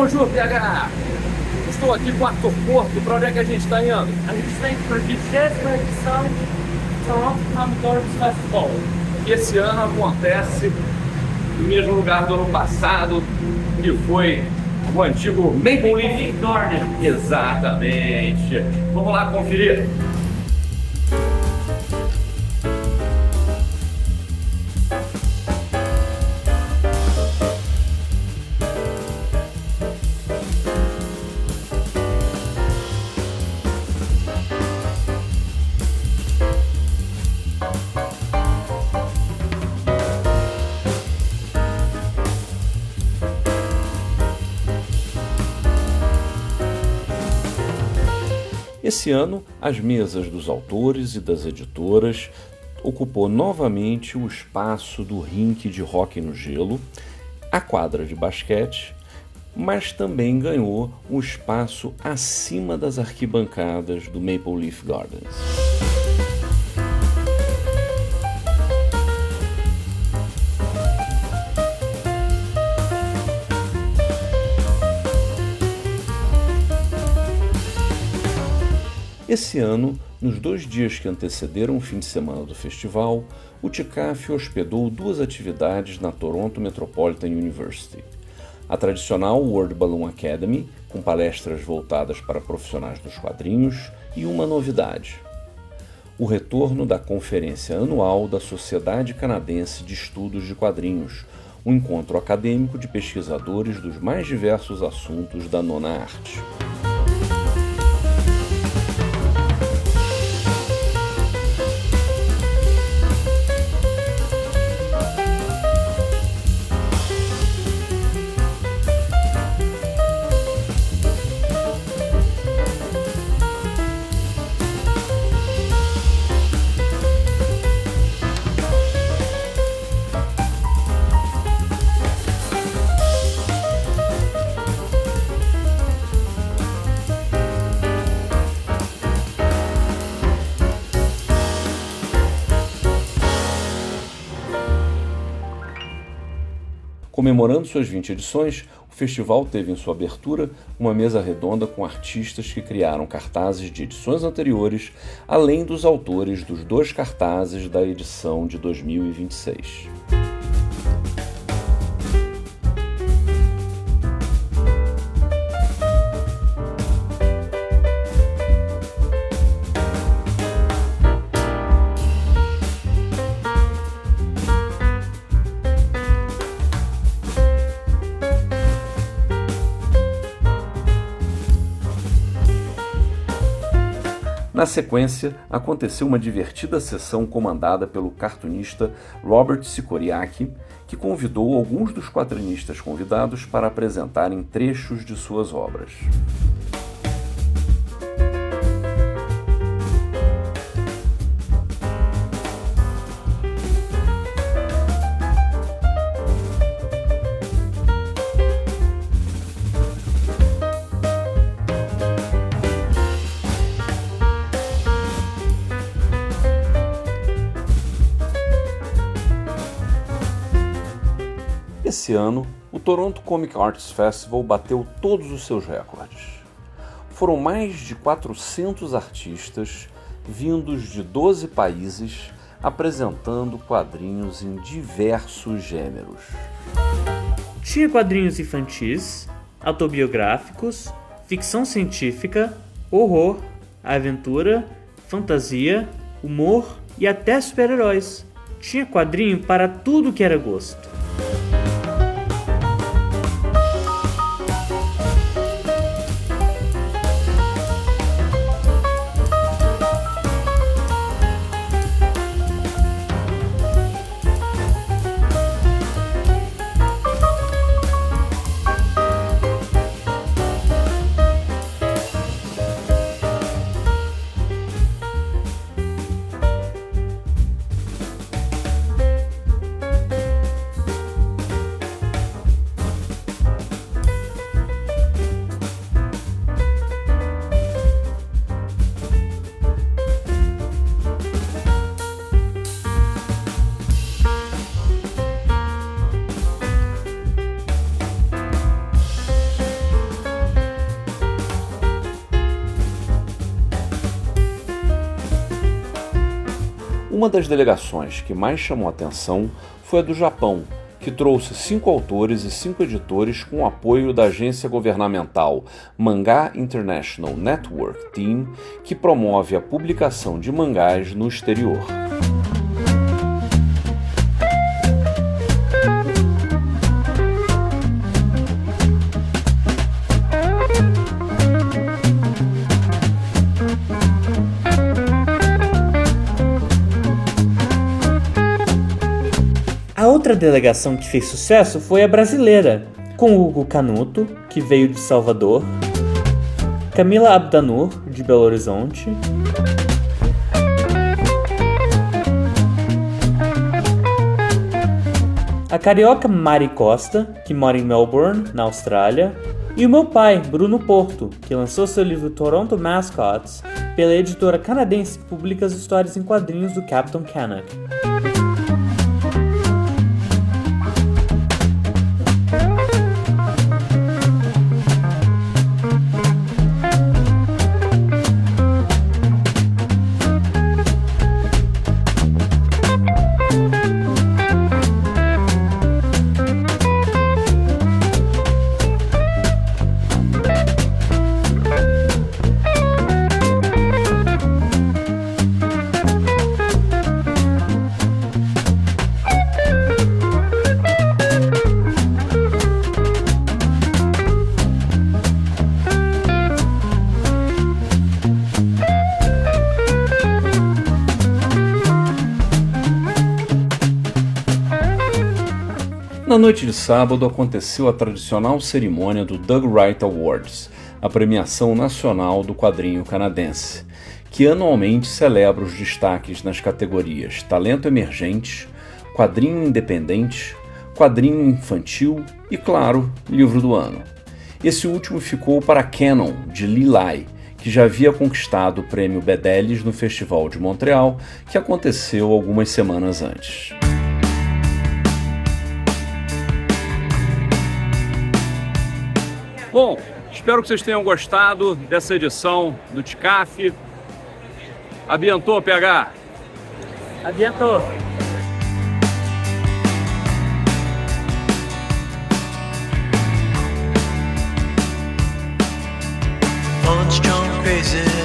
Bonjour, PH! Estou aqui com o Arthur Porto. Para onde é que a gente está indo? A gente está indo para a 20ª edição do Toronto Comic Festival. Esse ano acontece no mesmo lugar do ano passado, que foi o antigo Maple Leaf Garden. Exatamente. Vamos lá conferir. Esse ano, as mesas dos autores e das editoras ocupou novamente o espaço do rink de hóquei no gelo, a quadra de basquete, mas também ganhou um espaço acima das arquibancadas do Maple Leaf Gardens. Esse ano, nos 2 dias que antecederam o fim de semana do festival, o TICAF hospedou 2 atividades na Toronto Metropolitan University. A tradicional World Balloon Academy, com palestras voltadas para profissionais dos quadrinhos, e uma novidade: o retorno da conferência anual da Sociedade Canadense de Estudos de Quadrinhos, um encontro acadêmico de pesquisadores dos mais diversos assuntos da nona arte. Comemorando suas 20 edições, o festival teve em sua abertura uma mesa redonda com artistas que criaram cartazes de edições anteriores, além dos autores dos 2 cartazes da edição de 2026. Na sequência, aconteceu uma divertida sessão comandada pelo cartunista Robert Sikoryak, que convidou alguns dos quadrinistas convidados para apresentarem trechos de suas obras. Esse ano, o Toronto Comic Arts Festival bateu todos os seus recordes. Foram mais de 400 artistas vindos de 12 países apresentando quadrinhos em diversos gêneros. Tinha quadrinhos infantis, autobiográficos, ficção científica, horror, aventura, fantasia, humor e até super-heróis. Tinha quadrinho para tudo que era gosto. Uma das delegações que mais chamou atenção foi a do Japão, que trouxe 5 autores e 5 editores com o apoio da agência governamental Manga International Network Team, que promove a publicação de mangás no exterior. A outra delegação que fez sucesso foi a brasileira, com Hugo Canuto, que veio de Salvador, Camila Abdanur, de Belo Horizonte, a carioca Mari Costa, que mora em Melbourne, na Austrália, e o meu pai, Bruno Porto, que lançou seu livro Toronto Mascots pela editora canadense que publica as histórias em quadrinhos do Captain Canuck. Na noite de sábado aconteceu a tradicional cerimônia do Doug Wright Awards, a premiação nacional do quadrinho canadense, que anualmente celebra os destaques nas categorias Talento Emergente, Quadrinho Independente, Quadrinho Infantil e, claro, Livro do Ano. Esse último ficou para Canon, de Lee Lai, que já havia conquistado o prêmio Bedelis no Festival de Montreal, que aconteceu algumas semanas antes. Bom, espero que vocês tenham gostado dessa edição do TICAF. Abiantou, PH? Adiantou. Punch drunk crazy